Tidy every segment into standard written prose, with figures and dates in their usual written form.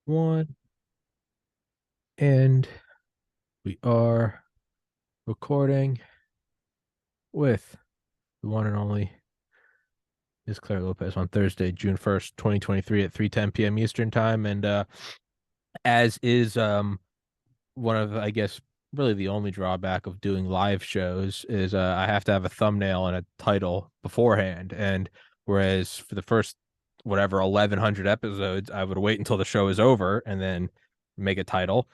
One, and we are recording with the one and only is Clare Lopez on Thursday, June 1st, 2023 at 3:10 p.m. Eastern time. And as is one of, I guess, really the only drawback of doing live shows is I have to have a thumbnail and a title beforehand. And whereas for the first whatever 1100 episodes, I would wait until the show is over and then make a title.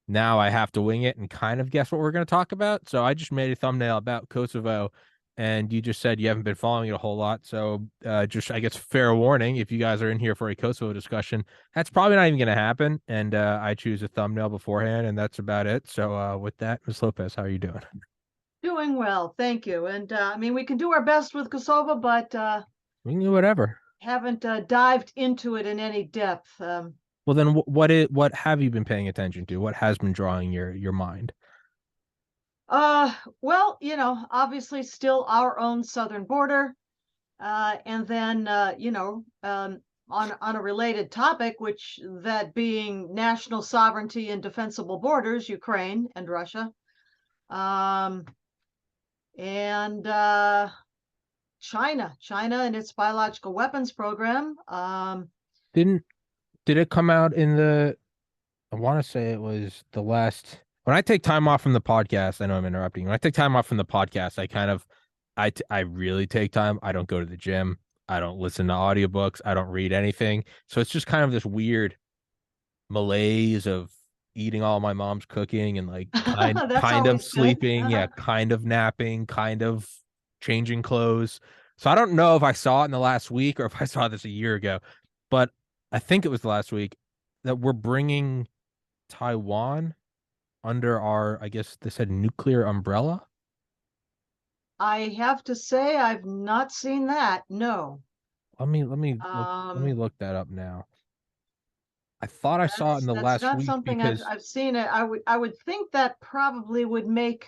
Now I have to wing it and kind of guess what we're going to talk about. So I just made a thumbnail about Kosovo, and you just said you haven't been following it a whole lot. So just, I guess, fair warning, if you guys are in here for a Kosovo discussion, that's probably not even going to happen. And I choose a thumbnail beforehand, and that's about it. So with that, Ms. Lopez, how are you doing? Doing well, thank you. And I mean, we can do our best with Kosovo, but We can do whatever. haven't dived into it in any depth. Well, then what have you been paying attention to? What has been drawing your mind? Uh, well, obviously, still our own southern border, and then on a related topic, which that being national sovereignty and defensible borders, Ukraine and Russia, um, and China and its biological weapons program. Didn't did it come out in the I want to say it was the last. When I take time off from the podcast, I know I'm interrupting. When I take time off from the podcast, I really take time. I don't go to the gym. I don't listen to audiobooks. I don't read anything. So it's just kind of this weird malaise of eating all my mom's cooking and like kind That's kind of always good. sleeping, yeah, kind of napping, kind of changing clothes. So I don't know if I saw it in the last week or if I saw this a year ago, but I think it was the last week that we're bringing Taiwan under our, I guess they said nuclear umbrella. I have to say I've not seen that. No. Let me Um, look that up now. I thought I saw it in that's the that's last not week something I've because I've seen it. I would think that probably would make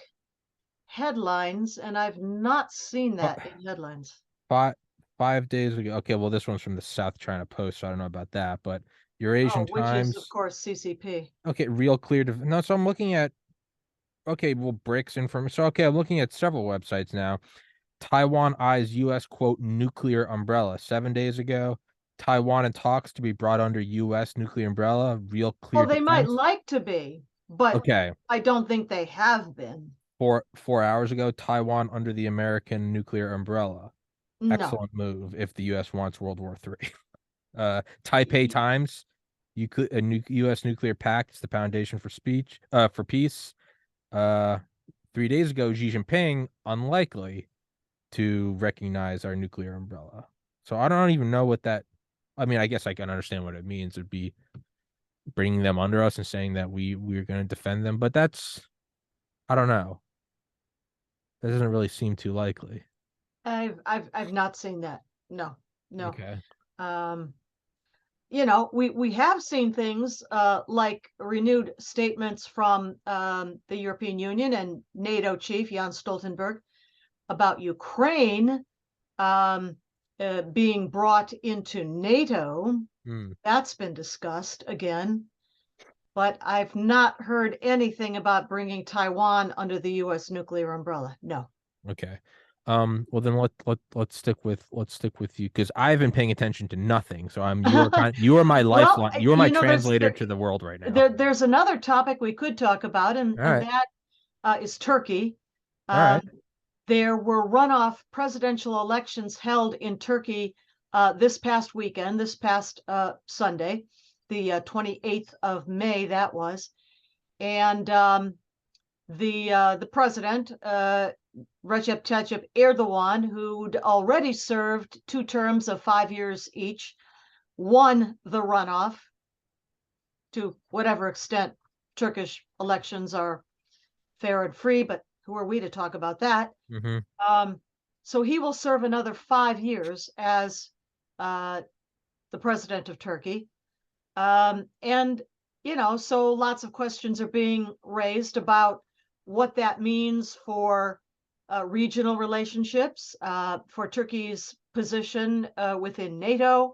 headlines, and I've not seen fi- that in headlines. five 5 days ago. Okay, well this one's from the South China Post, so I don't know about that, but Eurasian Oh, which is of Times. course CCP. Okay, real clear. No, so I'm looking at okay, well bricks information. So okay, I'm looking at several websites now. Taiwan eyes U.S. quote nuclear umbrella 7 days ago. Taiwan in talks to be brought under U.S. nuclear umbrella. Real clear Well, they might defense. like to be, but Okay, I don't think they have been. 4 hours ago, Taiwan under the American nuclear umbrella. No. Excellent move if the U.S. wants World War III. Taipei Times. U.S. nuclear pact is the foundation for peace. Uh, 3 days ago, Xi Jinping unlikely to recognize our nuclear umbrella. So I don't even know what that. I mean, I guess I can understand what it means. It'd be bringing them under us and saying that we're going to defend them, but that's I don't know. That doesn't really seem too likely. I've not seen that. No. No. Okay. Um, we have seen things like renewed statements from the European Union and NATO chief Jens Stoltenberg about Ukraine um, being brought into NATO. Hmm. That's been discussed again, but I've not heard anything about bringing Taiwan under the U.S. nuclear umbrella. No. Okay. Well then let's stick with you because I've been paying attention to nothing. So you are my Well, lifeline. You are my translator to the world right now. there's another topic we could talk about, and All and right. that is Turkey. All Um, right. there were runoff presidential elections held in Turkey this past weekend, this past Sunday, the 28th of May. That was, and the president Recep Tayyip Erdogan, who'd already served 2 terms of 5 years each, won the runoff to whatever extent Turkish elections are fair and free, but who are we to talk about that? Mm-hmm. Um, so he will serve another 5 years as uh, the president of Turkey. And, so lots of questions are being raised about what that means for regional relationships, for Turkey's position within NATO,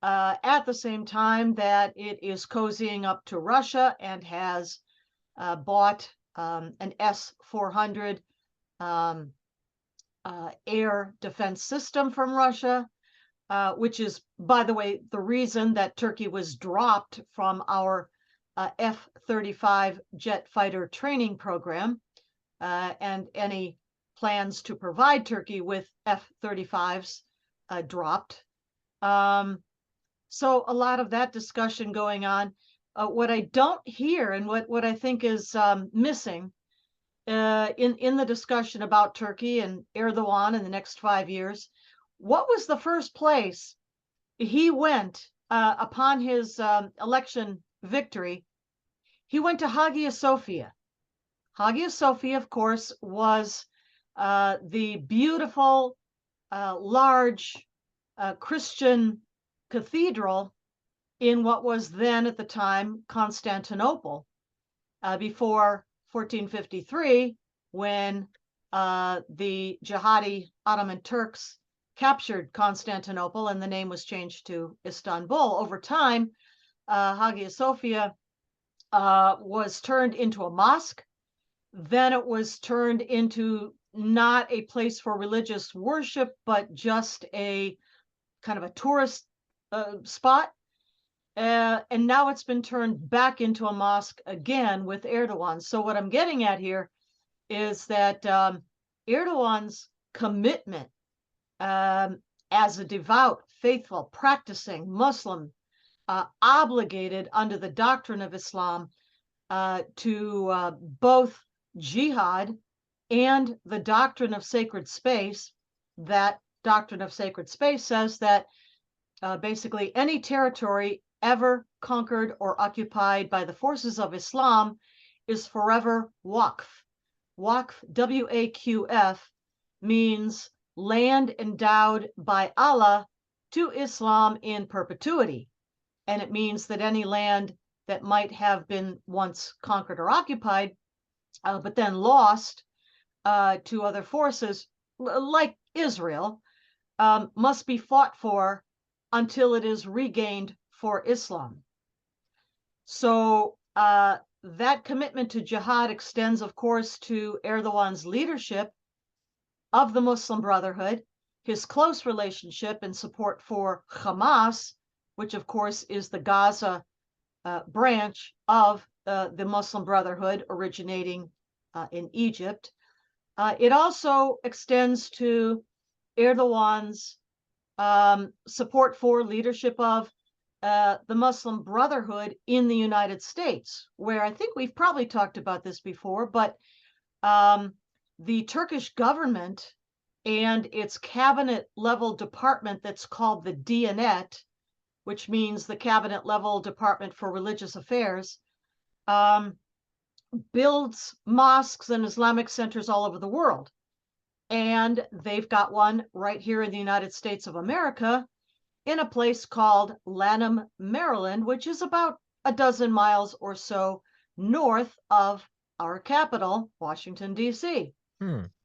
at the same time that it is cozying up to Russia and has bought an S-400 air defense system from Russia, which is, by the way, the reason that Turkey was dropped from our F-35 jet fighter training program, and any plans to provide Turkey with F-35s dropped. So a lot of that discussion going on. What I don't hear, and what I think is missing in the discussion about Turkey and Erdogan in the next 5 years, what was the first place he went upon his election victory? He went to Hagia Sophia. Hagia Sophia, of course, was the beautiful, large Christian cathedral in what was then at the time Constantinople, before 1453, when the jihadi Ottoman Turks captured Constantinople and the name was changed to Istanbul. Over time, Hagia Sophia was turned into a mosque. Then it was turned into not a place for religious worship, but just a kind of a tourist spot. And now it's been turned back into a mosque again with Erdogan. So what I'm getting at here is that Erdogan's commitment as a devout, faithful, practicing Muslim, obligated under the doctrine of Islam to both jihad and the doctrine of sacred space. That doctrine of sacred space says that basically any territory ever conquered or occupied by the forces of Islam is forever waqf. Waqf, W-A-Q-F, means land endowed by Allah to Islam in perpetuity. And it means that any land that might have been once conquered or occupied, but then lost to other forces, like Israel, must be fought for until it is regained for Islam. So that commitment to jihad extends, of course, to Erdogan's leadership of the Muslim Brotherhood, his close relationship and support for Hamas, which, of course, is the Gaza branch of the Muslim Brotherhood originating in Egypt. It also extends to Erdogan's support for leadership of the Muslim Brotherhood in the United States, where I think we've probably talked about this before, but the Turkish government and its cabinet level department that's called the Diyanet, which means the cabinet level department for religious affairs, builds mosques and Islamic centers all over the world. And they've got one right here in the United States of America in a place called Lanham, Maryland, which is about a dozen miles or so north of our capital, Washington, D.C.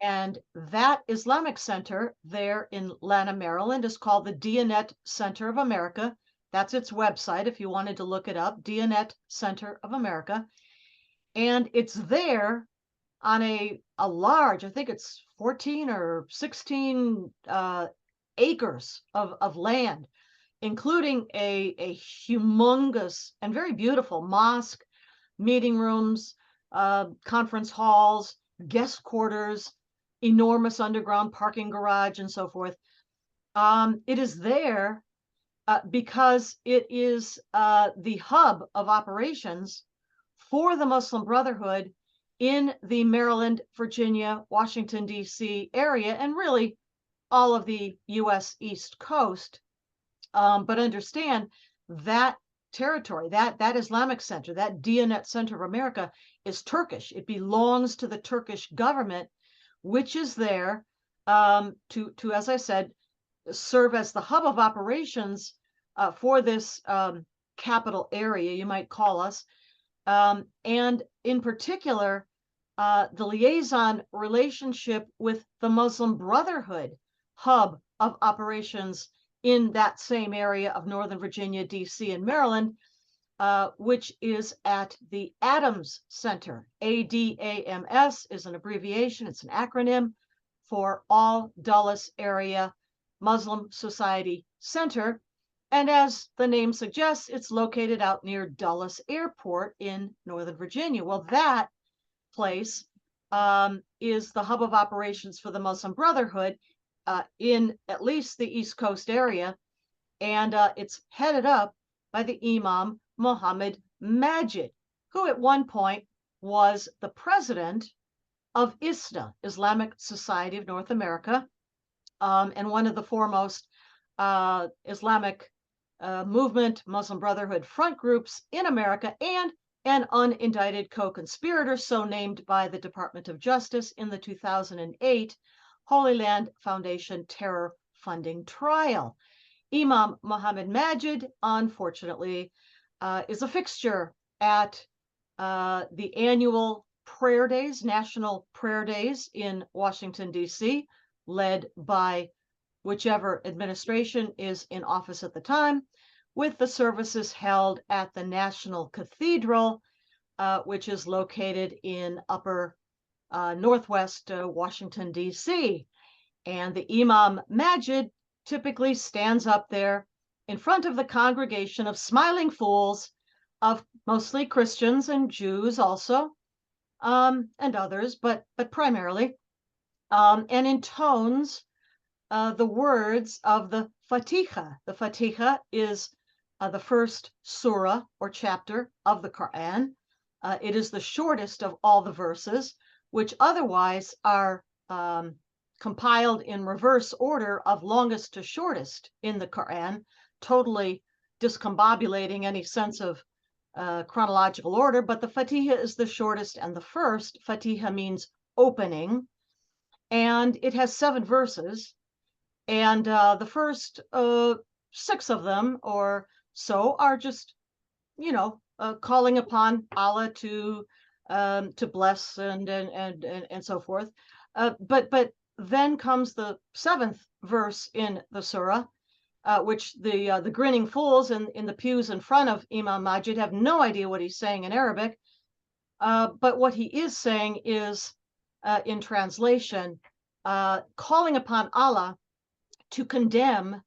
And that Islamic center there in Lanham, Maryland is called the Diyanet Center of America. That's its website if you wanted to look it up, Diyanet Center of America. And it's there on a large, I think it's 14 or 16 acres of land, including a humongous and very beautiful mosque, meeting rooms, conference halls, guest quarters, enormous underground parking garage, and so forth. It is there because it is the hub of operations for the Muslim Brotherhood in the Maryland, Virginia, Washington, D.C. area, and really all of the U.S. East Coast. But understand that territory, that Islamic center, that Diyanet Center of America is Turkish. It belongs to the Turkish government, which is there to, as I said, serve as the hub of operations for this capital area, you might call us. And in particular, the liaison relationship with the Muslim Brotherhood hub of operations in that same area of Northern Virginia, D.C., and Maryland, which is at the Adams Center. ADAMS is an abbreviation, it's an acronym for All Dulles Area Muslim Society Center. And as the name suggests, it's located out near Dulles Airport in Northern Virginia. Well, that place is the hub of operations for the Muslim Brotherhood in at least the East Coast area. And it's headed up by the Imam Muhammad Majid, who at one point was the president of ISNA, Islamic Society of North America, and one of the foremost Islamic movement, Muslim Brotherhood front groups in America, and an unindicted co-conspirator, so named by the Department of Justice in the 2008 Holy Land Foundation terror funding trial. Imam Muhammad Majid, unfortunately, is a fixture at the annual prayer days, national prayer days in Washington, D.C., led by whichever administration is in office at the time, with the services held at the National Cathedral, which is located in upper northwest Washington, D.C. And the Imam Majid typically stands up there in front of the congregation of smiling fools, of mostly Christians and Jews also, and others, but primarily, and intones the words of the Fatiha. The Fatiha is the first surah or chapter of the Quran. It is the shortest of all the verses, which otherwise are compiled in reverse order of longest to shortest in the Quran, totally discombobulating any sense of chronological order. But the Fatiha is the shortest and the first. Fatiha means opening, and it has 7 verses. And the first 6 of them or so are just, calling upon Allah to bless and so forth. But then comes the 7th verse in the surah, which the grinning fools in the pews in front of Imam Majid have no idea what he's saying in Arabic. But what he is saying is, in translation, calling upon Allah to condemn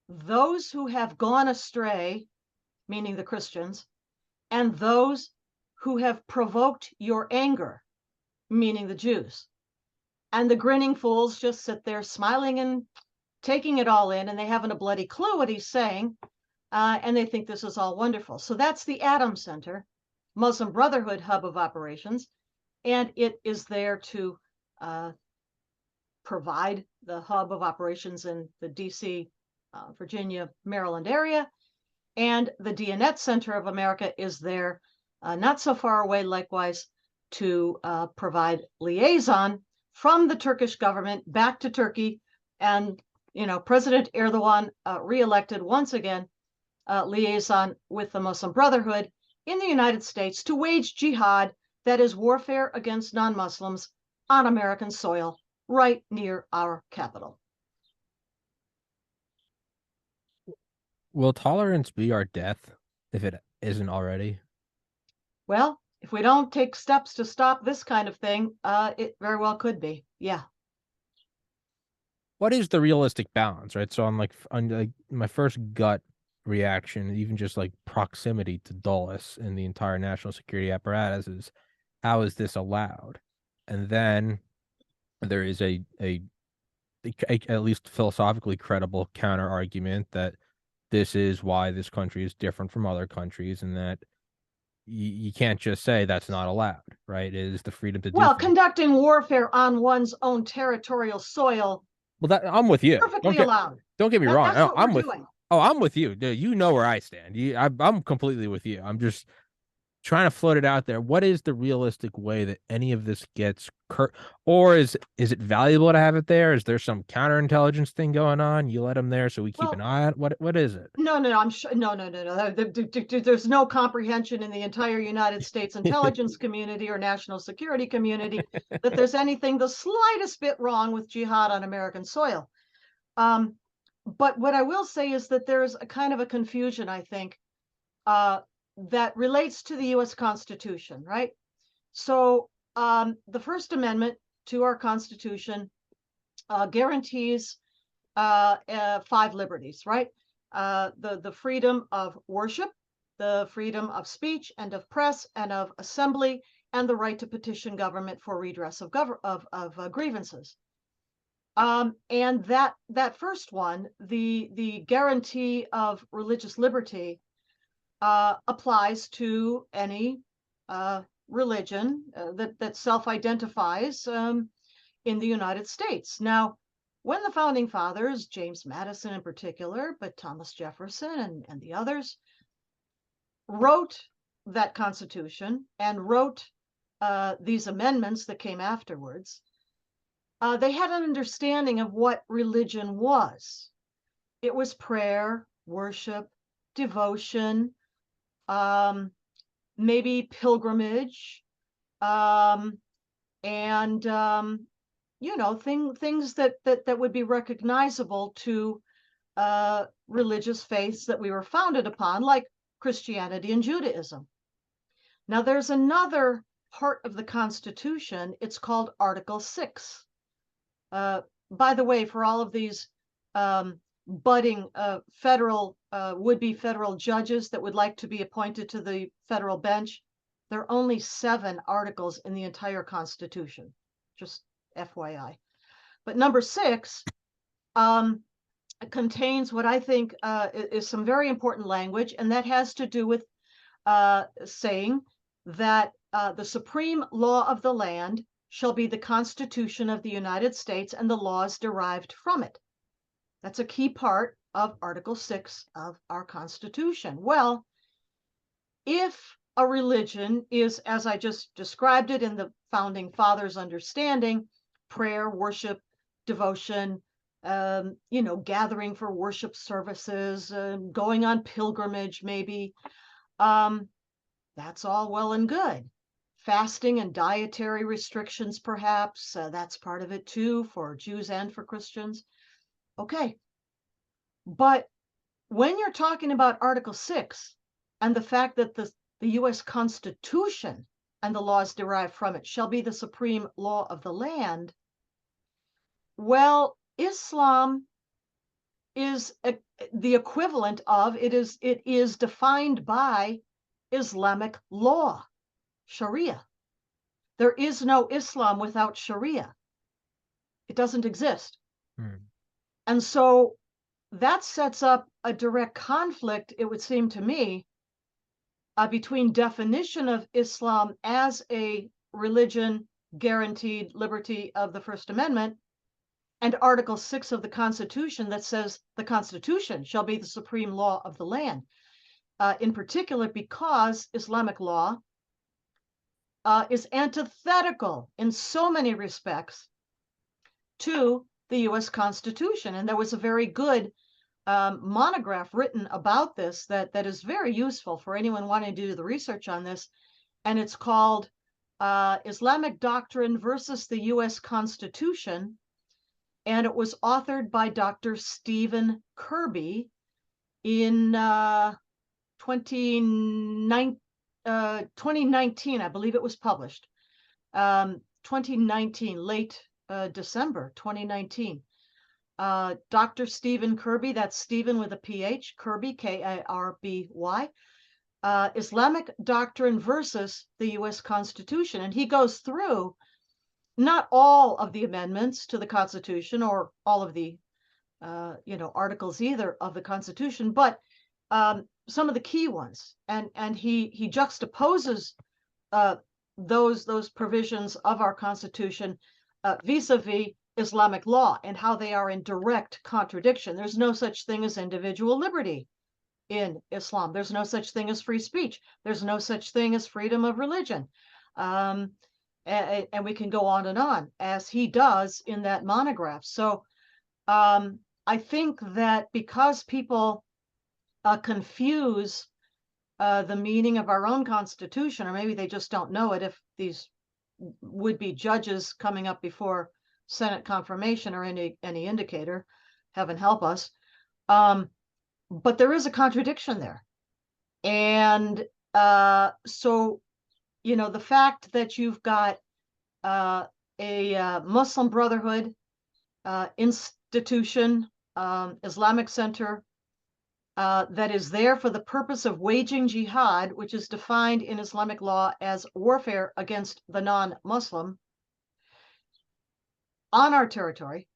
those who have gone astray, meaning the Christians, and those who have provoked your anger, meaning the Jews. And the grinning fools just sit there smiling and taking it all in, and they haven't a bloody clue what he's saying, and they think this is all wonderful. So that's the Adams Center, Muslim Brotherhood hub of operations, and it is there to provide the hub of operations in the D.C., Virginia, Maryland area. And the Diyanet Center of America is there, not so far away, likewise, to provide liaison from the Turkish government back to Turkey. And, President Erdogan reelected once again, liaison with the Muslim Brotherhood in the United States to wage jihad, that is warfare against non-Muslims on American soil, right near our capital. Will tolerance be our death if it isn't already? Well, if we don't take steps to stop this kind of thing, it very well could be. Yeah. What is the realistic balance, right? So on my first gut reaction, even just like proximity to Dulles and the entire national security apparatus, is how is this allowed? And then there is a at least philosophically credible counter argument that this is why this country is different from other countries, and that you can't just say that's not allowed, right? It is the freedom to do. Well, conducting warfare on one's own territorial soil. Well, that I'm with you. Perfectly allowed. Don't get me wrong. That's what we're doing. I'm with you. You know where I stand. I'm completely with you. I'm just trying to float it out there. What is the realistic way that any of this gets or is it valuable to have it there? Is there some counterintelligence thing going on? You let them there so we keep an eye on what is it? No. I'm sure. No. There's no comprehension in the entire United States intelligence community or national security community that there's anything the slightest bit wrong with jihad on American soil. But what I will say is that there's a kind of a confusion, I think, that relates to the U.S. Constitution, right? So the First Amendment to our Constitution guarantees five liberties, right? The freedom of worship, the freedom of speech and of press and of assembly, and the right to petition government for redress of grievances. And that first one, the guarantee of religious liberty, applies to any religion that self-identifies in the United States. Now, when the founding fathers, James Madison in particular, but Thomas Jefferson and the others, wrote that Constitution and wrote these amendments that came afterwards, they had an understanding of what religion was. It was prayer, worship, devotion, maybe pilgrimage, and things that would be recognizable to religious faiths that we were founded upon, like Christianity and Judaism. Now, there's another part of the Constitution. It's called Article 6. By the way, for all of these budding would-be federal judges that would like to be appointed to the federal bench, there are only 7 articles in the entire Constitution, just FYI. But number 6 contains what I think is some very important language, and that has to do with saying that the supreme law of the land shall be the Constitution of the United States and the laws derived from it. That's a key part of Article 6 of our Constitution. Well, if a religion is, as I just described it in the founding fathers' understanding, prayer, worship, devotion, gathering for worship services, going on pilgrimage, maybe, that's all well and good. Fasting and dietary restrictions, perhaps, that's part of it too, for Jews and for Christians. Okay. But when you're talking about Article 6 and the fact that the U.S. Constitution and the laws derived from it shall be the supreme law of the land, well, Islam is the equivalent of, it is defined by Islamic law, Sharia. There is no Islam without Sharia. It doesn't exist. And so that sets up a direct conflict, it would seem to me, between definition of Islam as a religion guaranteed liberty of the First Amendment and Article 6 of the Constitution that says the Constitution shall be the supreme law of the land, in particular because Islamic law is antithetical in so many respects to the U.S. Constitution. And there was a very good monograph written about this that is very useful for anyone wanting to do the research on this. And it's called Islamic Doctrine versus the U.S. Constitution. And it was authored by Dr. Stephen Kirby in 2019, I believe it was published. 2019, late December 2019. Dr. Stephen Kirby, that's Stephen with a PH, Kirby, K-I-R-B-Y, Islamic Doctrine versus the U.S. Constitution. And he goes through not all of the amendments to the Constitution or all of the, articles either of the Constitution, but some of the key ones. And he juxtaposes those provisions of our Constitution vis-a-vis Islamic law and how they are in direct contradiction. There's no such thing as individual liberty in Islam. There's no such thing as free speech. There's no such thing as freedom of religion. And we can go on as he does in that monograph. So I think that because people confuse the meaning of our own Constitution, or maybe they just don't know it, if these would-be judges coming up before Senate confirmation or any indicator, heaven help us, But there is a contradiction there. And so, the fact that you've got a Muslim Brotherhood institution, Islamic Center, that is there for the purpose of waging jihad, which is defined in Islamic law as warfare against the non-Muslim, on our territory,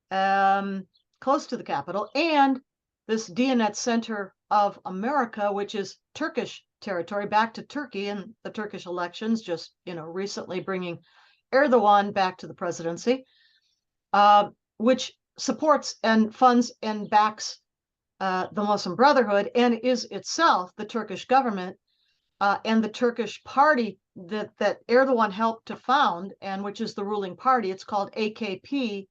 close to the capital, and this Diyanet Center of America, which is Turkish territory, back to Turkey in the Turkish elections, just recently bringing Erdogan back to the presidency, which supports and funds and backs the Muslim Brotherhood, and is itself the Turkish government and the Turkish party that Erdogan helped to found, and which is the ruling party. It's called AKP,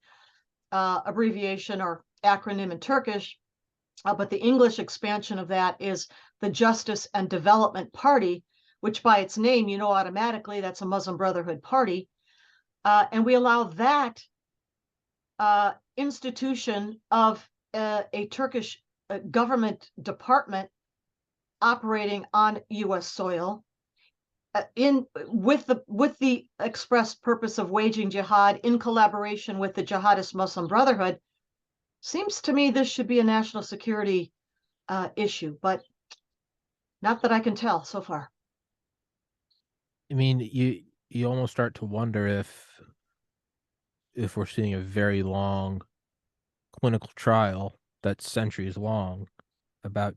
abbreviation or acronym in Turkish, but the English expansion of that is the Justice and Development Party, which by its name, automatically that's a Muslim Brotherhood party. And we allow that institution of a Turkish government department operating on U.S. soil with the express purpose of waging jihad in collaboration with the jihadist Muslim Brotherhood. Seems to me this should be a national security issue, but not that I can tell so far. I mean, you almost start to wonder if we're seeing a very long clinical trial that's centuries long about,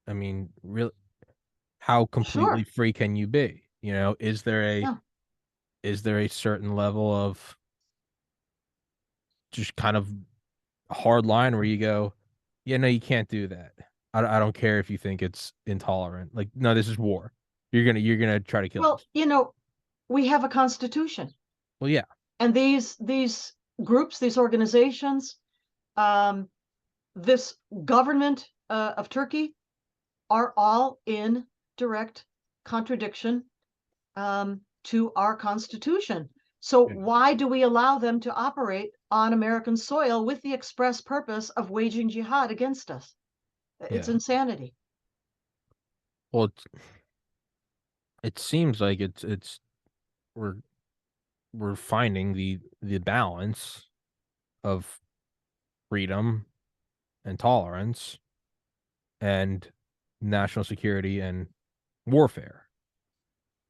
I mean, really, how completely Sure. free can you be? Is there Yeah. a certain level of just kind of hard line where you go, yeah, no, you can't do that. I don't care if you think it's intolerant. Like, no, this is war. You're gonna try to kill Well, us. we have a constitution, Well, yeah, and these groups, these organizations, um, this government of Turkey are all in direct contradiction to our Constitution. So yeah. why do we allow them to operate on American soil with the express purpose of waging jihad against us? It's Yeah. insanity. Well, it seems like it's we're we're finding the balance of freedom and tolerance and national security and warfare.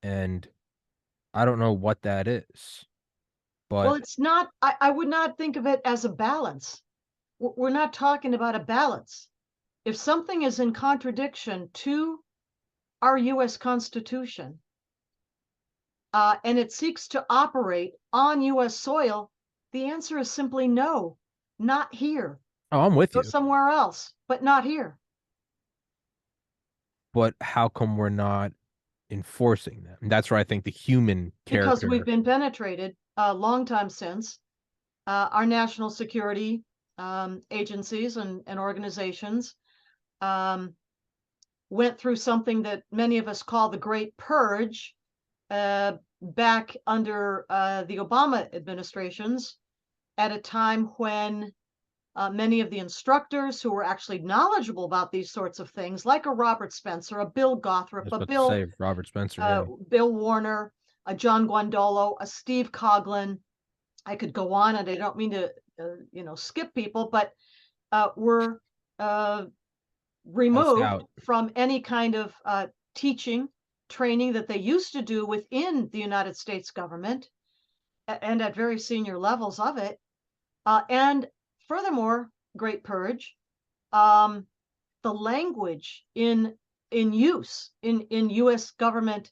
And I don't know what that is, Well, but it's not, I would not think of it as a balance. We're not talking about a balance. If something is in contradiction to our US Constitution, and it seeks to operate on US soil, the answer is simply no, not here. oh, I'm with Go you. somewhere else, but not here. But how come we're not enforcing them? And that's where I think the human Because we've character. been penetrated a long time since. Our national security agencies and organizations um, went through something that many of us call the Great Purge back under the Obama administrations, at a time when many of the instructors who were actually knowledgeable about these sorts of things, like a Robert Spencer, a Bill I Gothrop, was a about to say Robert Spencer. Yeah, Bill Warner, a John Guandolo, a Steve Coughlin. I could go on, and I don't mean to, skip people, but were a removed scout. from any kind of teaching, training that they used to do within the United States government and at very senior levels of it. And furthermore, Great Purge, um, the language in use in U.S. government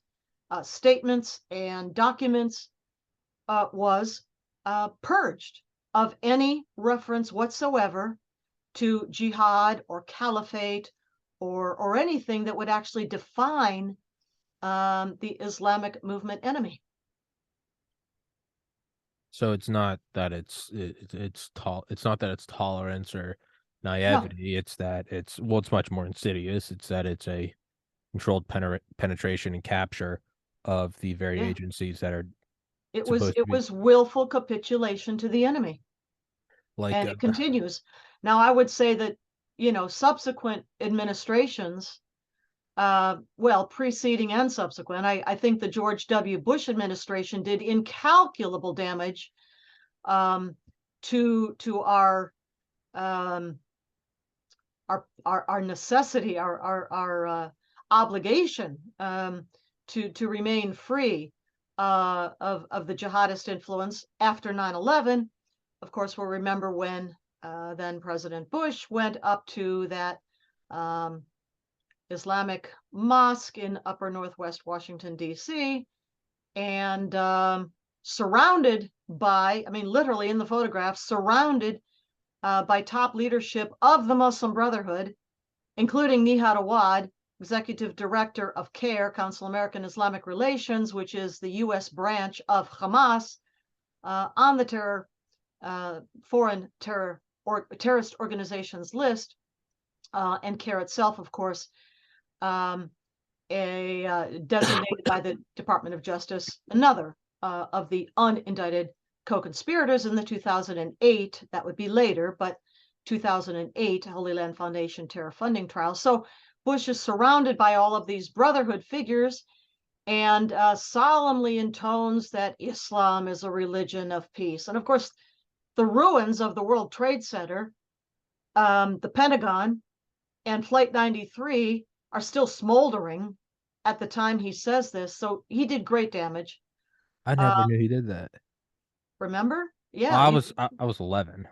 statements and documents was purged of any reference whatsoever to jihad or caliphate or anything that would actually define the Islamic movement enemy. So it's not that it's not that it's tolerance or No, naivety. It's that it's much more insidious. It's that it's a controlled penetration and capture of the very yeah, agencies that are it was supposed to it be. was willful capitulation to the enemy. Like, and it continues. Now, I would say that, subsequent administrations, well, preceding and subsequent, I think the George W. Bush administration did incalculable damage to um, our necessity, our obligation to remain free of the jihadist influence after 9/11. Of course, we'll remember when then President Bush went up to that Islamic mosque in upper northwest Washington, D.C., and surrounded by, I mean, literally in the photograph, surrounded by top leadership of the Muslim Brotherhood, including Nihad Awad, executive director of CARE, Council of American Islamic Relations, which is the U.S. branch of Hamas, on the foreign terrorist organizations list, and CARE itself, of course, designated by the Department of Justice, another of the unindicted co-conspirators in the 2008, that would be later, but 2008 Holy Land Foundation terror funding trial. So Bush is surrounded by all of these Brotherhood figures and solemnly intones that Islam is a religion of peace. And of course, the ruins of the World Trade Center, the Pentagon, and Flight 93 are still smoldering at the time he says this. So he did great damage. I never knew he did that. Remember? Yeah. I was 11.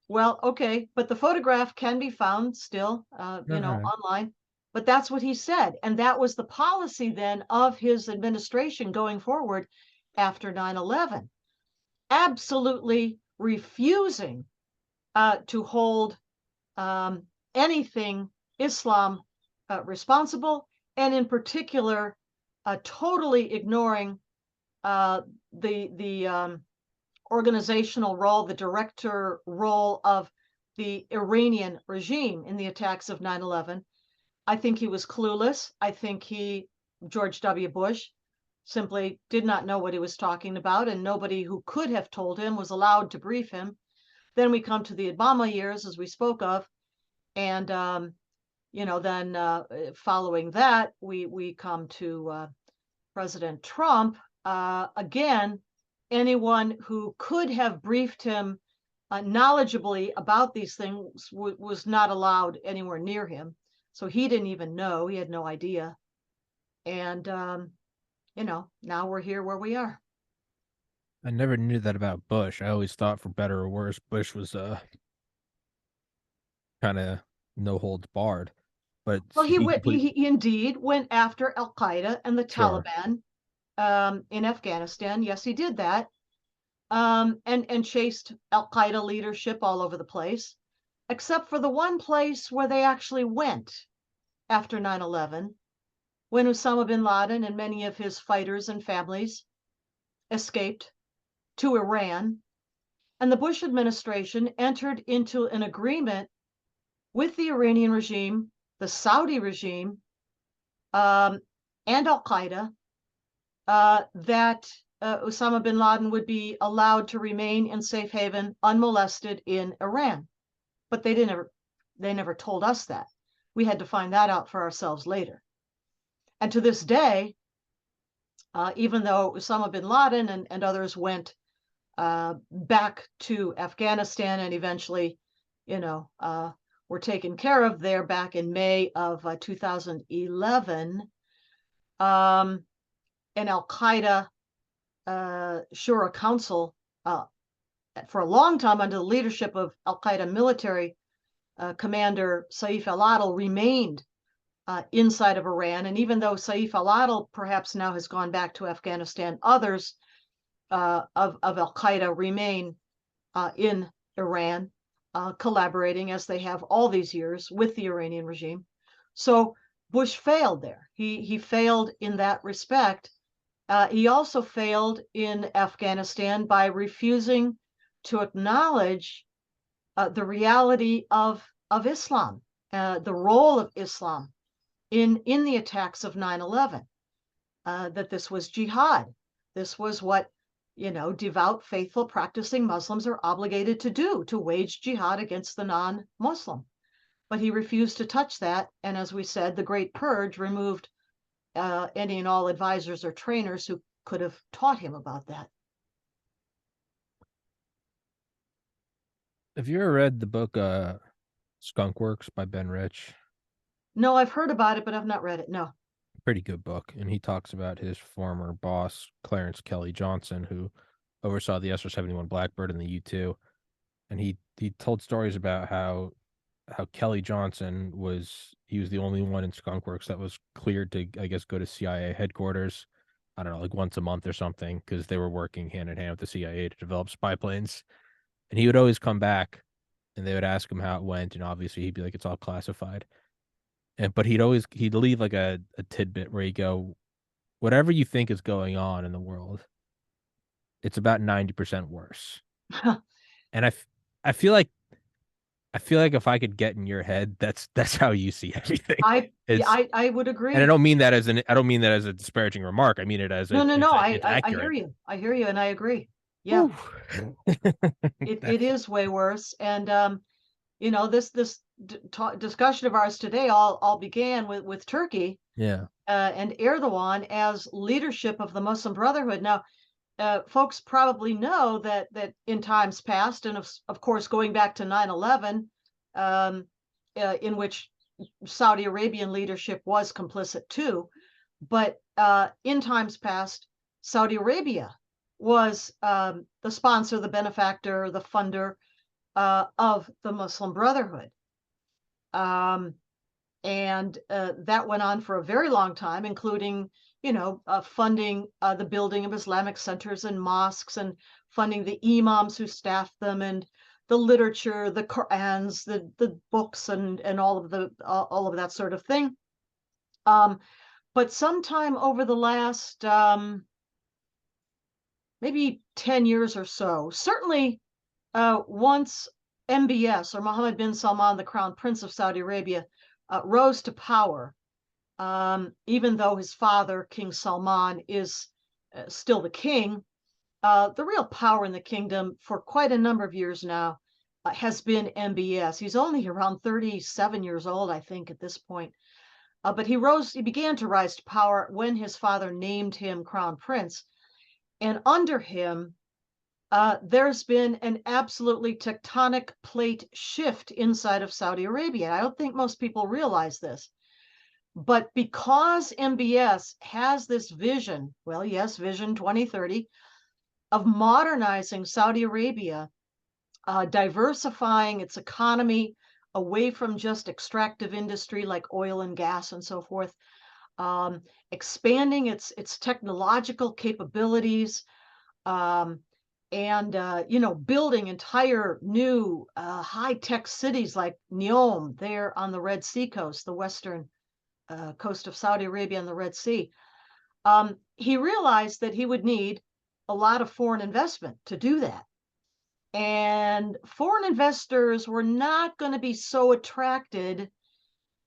Well, okay, but the photograph can be found still, Uh-huh. online. But that's what he said, and that was the policy then of his administration going forward after 9/11, absolutely refusing to hold anything Islam responsible, and in particular, totally ignoring the organizational role, the director role of the Iranian regime in the attacks of 9/11. I think he was clueless. I think George W. Bush, simply did not know what he was talking about, and nobody who could have told him was allowed to brief him. Then we come to the Obama years, as we spoke of, and then following that, we come to President Trump. Again, anyone who could have briefed him knowledgeably about these things was not allowed anywhere near him. So he didn't even know. He had no idea. And, now we're here where we are. I never knew that about Bush. I always thought, for better or worse, Bush was kind of no holds barred. But Well, he complete he indeed went after Al Qaeda and the sure. Taliban in Afghanistan. Yes, he did that. And chased Al Qaeda leadership all over the place, except for the one place where they actually went after 9/11, when Osama bin Laden and many of his fighters and families escaped to Iran. And the Bush administration entered into an agreement with the Iranian regime, the Saudi regime, and Al Qaeda that Osama bin Laden would be allowed to remain in safe haven unmolested in Iran. But they never told us that. We had to find that out for ourselves later. And to this day, even though Osama bin Laden and others went back to Afghanistan and eventually, were taken care of there back in May of 2011, an Al Qaeda Shura Council for a long time under the leadership of Al Qaeda military commander Saif al-Adil remained inside of Iran. And even though Saif al-Adil perhaps now has gone back to Afghanistan, others of Al Qaeda remain in Iran, collaborating as they have all these years with the Iranian regime. So Bush failed there. He failed in that respect. He also failed in Afghanistan by refusing to acknowledge the reality of Islam, the role of Islam in the attacks of 9/11, that this was jihad. This was what devout, faithful, practicing Muslims are obligated to do, to wage jihad against the non-Muslim. But he refused to touch that. And as we said, the Great Purge removed any and all advisors or trainers who could have taught him about that. Have you ever read the book Skunk Works by Ben Rich? No, I've heard about it, but I've not read it. No. Pretty good book. And he talks about his former boss, Clarence Kelly Johnson, who oversaw the SR-71 Blackbird and the U-2. And he told stories about how Kelly Johnson was the only one in Skunk Works that was cleared to, I guess, go to CIA headquarters. I don't know, like once a month or something, because they were working hand in hand with the CIA to develop spy planes. And he would always come back and they would ask him how it went, and obviously he'd be like, it's all classified. But he'd leave like a tidbit where he'd go, whatever you think is going on in the world, it's about 90% worse. And I feel like if I could get in your head, that's how you see everything. I would agree. And I don't mean that as a disparaging remark. I mean it as no. it's I accurate. hear you. I hear you, and I agree. Yeah. It is way worse. And this discussion of ours today all began with Turkey. Yeah. And Erdogan as leadership of the Muslim Brotherhood. Now, folks probably know that in times past, and of course going back to 9/11, in which Saudi Arabian leadership was complicit too, but in times past, Saudi Arabia was the sponsor, the benefactor, the funder of the Muslim Brotherhood. And that went on for a very long time, including, funding the building of Islamic centers and mosques, and funding the imams who staffed them, and the literature, the Qurans, the books, and all of that sort of thing. But sometime over the last maybe 10 years or so, certainly once MBS, or Mohammed bin Salman, the Crown Prince of Saudi Arabia, rose to power, even though his father, King Salman, is still the king. The real power in the kingdom for quite a number of years now has been MBS. He's only around 37 years old, I think, at this point. But he began to rise to power when his father named him Crown Prince. And under him, there's been an absolutely tectonic plate shift inside of Saudi Arabia. I don't think most people realize this. But because MBS has this vision, well, yes, Vision 2030, of modernizing Saudi Arabia, diversifying its economy away from just extractive industry like oil and gas and so forth, expanding its technological capabilities, and building entire new high-tech cities like Neom there on the Red Sea coast, the western coast of Saudi Arabia and the Red Sea. He realized that he would need a lot of foreign investment to do that. And foreign investors were not going to be so attracted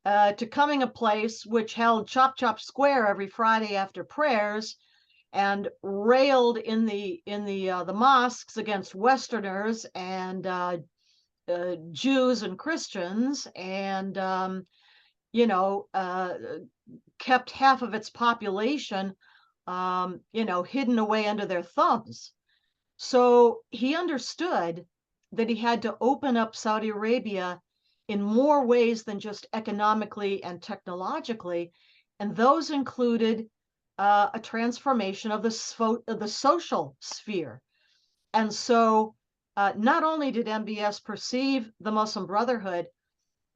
to coming a place which held Chop Chop Square every Friday after prayers, and railed in the mosques against Westerners and Jews and Christians, and kept half of its population hidden away under their thumbs. So he understood that he had to open up Saudi Arabia in more ways than just economically and technologically, and those included a transformation of the social sphere. And so not only did MBS perceive the Muslim Brotherhood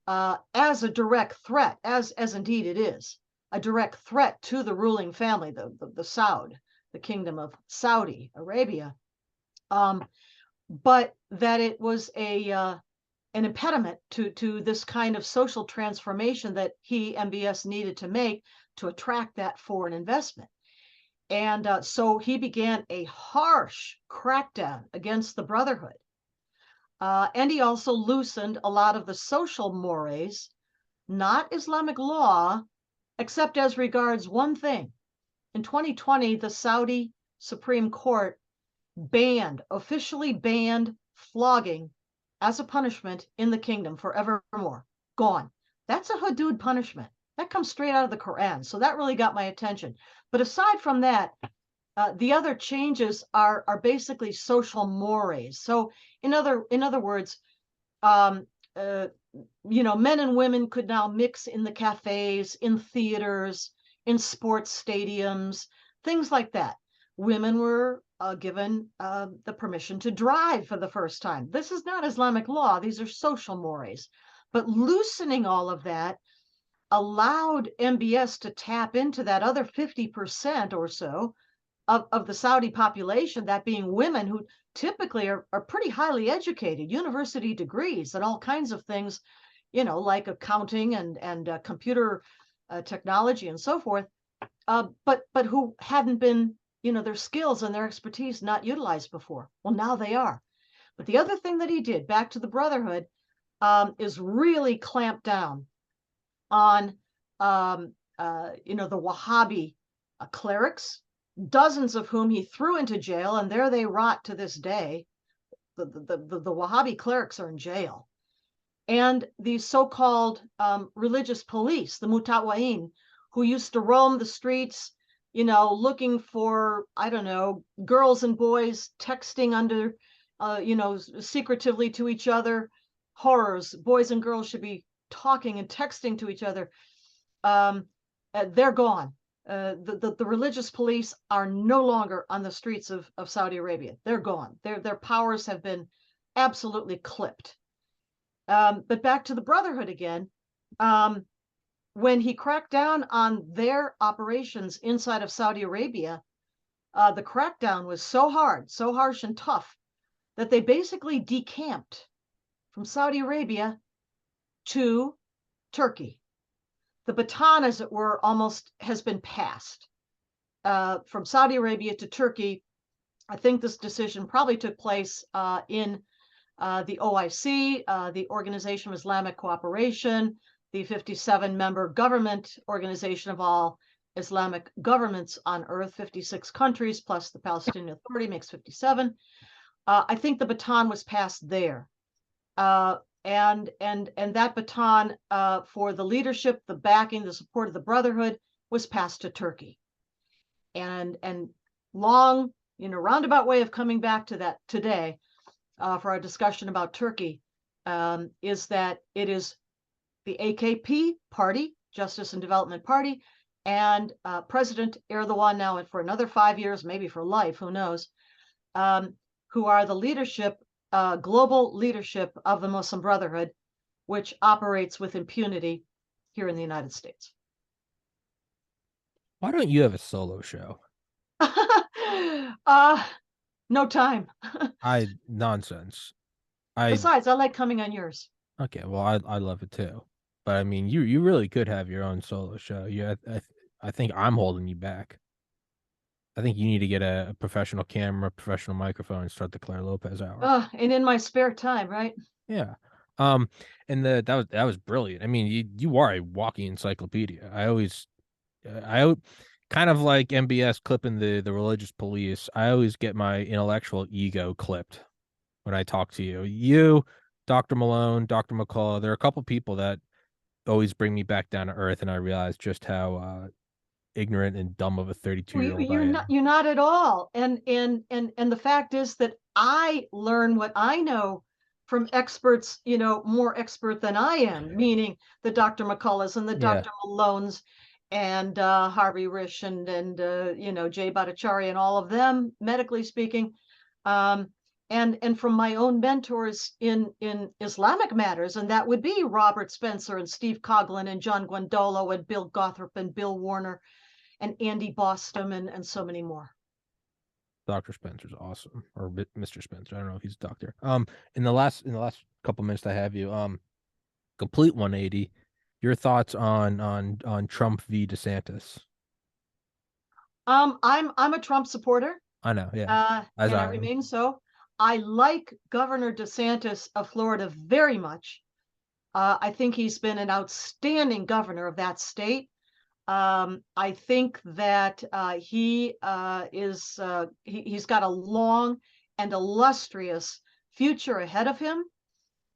as a direct threat, as indeed it is, a direct threat to the ruling family, the Saud, the Kingdom of Saudi Arabia, but that it was an impediment to this kind of social transformation that MBS, needed to make to attract that foreign investment. And so he began a harsh crackdown against the Brotherhood. And he also loosened a lot of the social mores, not Islamic law, except as regards one thing. In 2020, the Saudi Supreme Court officially banned flogging as a punishment in the kingdom forevermore. Gone. That's a hudud punishment. That comes straight out of the Quran. So that really got my attention. But aside from that, the other changes are basically social mores. So in other words, um, uh, men and women could now mix in the cafes, in theaters, in sports stadiums, things like that. Women were given the permission to drive for the first time. This is not Islamic law, these are social mores. But loosening all of that allowed MBS to tap into that other 50% or so of the Saudi population, that being women who typically are pretty highly educated, university degrees and all kinds of things, like accounting and computer technology and so forth, but who hadn't been, their skills and their expertise not utilized before. Well, now they are. But the other thing that he did, back to the Brotherhood, is really clamp down on, the Wahhabi clerics, dozens of whom he threw into jail, and there they rot to this day. The Wahhabi clerics are in jail. And these so-called religious police, the Mutawa'in, who used to roam the streets, looking for, I don't know, girls and boys texting under, secretively to each other. Horrors. Boys and girls should be talking and texting to each other. They're gone. The religious police are no longer on the streets of Saudi Arabia. They're gone. Their powers have been absolutely clipped. But back to the Brotherhood again. When he cracked down on their operations inside of Saudi Arabia, the crackdown was so hard, so harsh and tough, that they basically decamped from Saudi Arabia to Turkey. The baton, as it were, almost has been passed from Saudi Arabia to Turkey. I think this decision probably took place in the OIC, the Organization of Islamic Cooperation, the 57-member government organization of all Islamic governments on earth, 56 countries, plus the Palestinian Authority makes 57. I think the baton was passed there. And that baton for the leadership, the backing, the support of the Brotherhood was passed to Turkey. And long, roundabout way of coming back to that today for our discussion about Turkey is that it is the AKP party, Justice and Development Party, and President Erdogan, now for another 5 years, maybe for life, who knows, who are the leadership, global leadership of the Muslim Brotherhood, which operates with impunity here in the United States. Why don't you have a solo show? No time. Nonsense. Besides, I like coming on yours. Okay, well, I love it too. But I mean, you really could have your own solo show. I think I'm holding you back. I think you need to get a professional camera, professional microphone, and start the Clare Lopez hour. And in my spare time, right? Yeah. And that was brilliant. I mean, you are a walking encyclopedia. I kind of like MBS clipping the religious police. I always get my intellectual ego clipped when I talk to you. You, Dr. Malone, Dr. McCullough, there are a couple people that always bring me back down to earth, and I realize just how ignorant and dumb of a 32-year-old I am. You're not at all. And the fact is that I learn what I know from experts, more expert than I am, meaning the Dr. McCulloughs and the Dr. Malones and Harvey Risch and Jay Bhattacharya and all of them, medically speaking. And from my own mentors in Islamic matters, and that would be Robert Spencer and Steve Coughlin and John Guandolo and Bill Gothrop and Bill Warner and Andy Bostom and so many more. Dr. Spencer's awesome, or Mr. Spencer. I don't know if he's a doctor. In the last couple minutes I have you, complete 180. Your thoughts on Trump v. DeSantis? I'm a Trump supporter. I know, yeah. And I remain so. I like Governor DeSantis of Florida very much. I think he's been an outstanding governor of that state. I think that he's got a long and illustrious future ahead of him.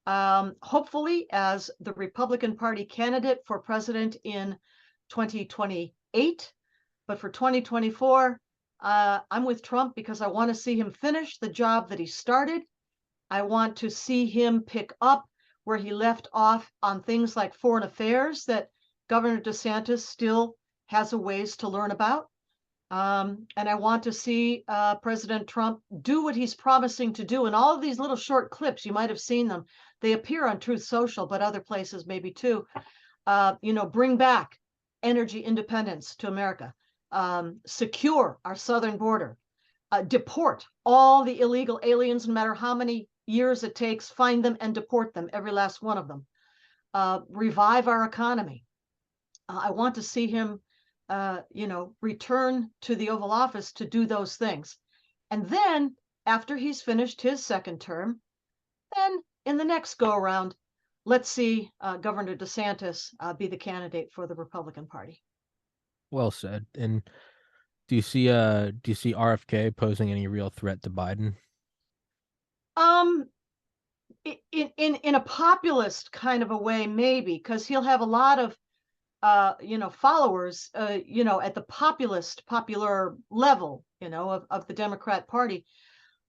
Hopefully, as the Republican Party candidate for president in 2028. But for 2024, I'm with Trump because I want to see him finish the job that he started. I want to see him pick up where he left off on things like foreign affairs that Governor DeSantis still has a ways to learn about. And I want to see President Trump do what he's promising to do. And all of these little short clips, you might have seen them. They appear on Truth Social, but other places maybe too. Bring back energy independence to America, secure our southern border, deport all the illegal aliens, no matter how many years it takes, find them and deport them, every last one of them, revive our economy. I want to see him return to the Oval Office to do those things. And then after he's finished his second term, then in the next go around, let's see Governor DeSantis be the candidate for the Republican Party. Well said. And do you see RFK posing any real threat to Biden? In a populist kind of a way, maybe, because he'll have a lot of followers, at the popular level, of the Democrat Party.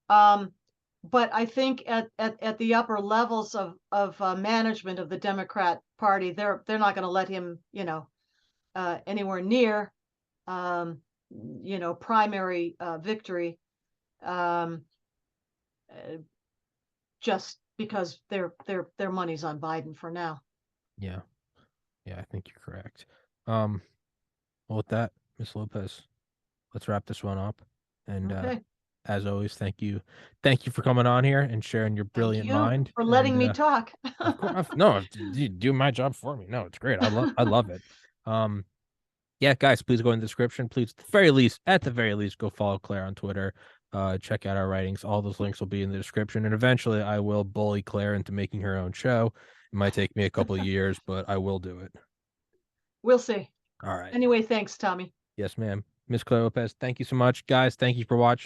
But I think at the upper levels of management of the Democrat Party, they're not going to let him, anywhere near, primary victory, just because their money's on Biden for now. Yeah. Yeah, I think you're correct. Well, with that, Miss Lopez, let's wrap this one up. And Okay. as always, thank you for coming on here and sharing your brilliant Thank you mind. for letting And, me talk. of course, no, you do my job for me. No, it's great. I love it. Yeah, guys, please go in the description. Please, at the very least, go follow Claire on Twitter. Check out our writings. All those links will be in the description. And eventually, I will bully Claire into making her own show. It might take me a couple of years, but I will do it. We'll see. All right. Anyway, thanks, Tommy. Yes, ma'am. Miss Claire Lopez, thank you so much. Guys, thank you for watching.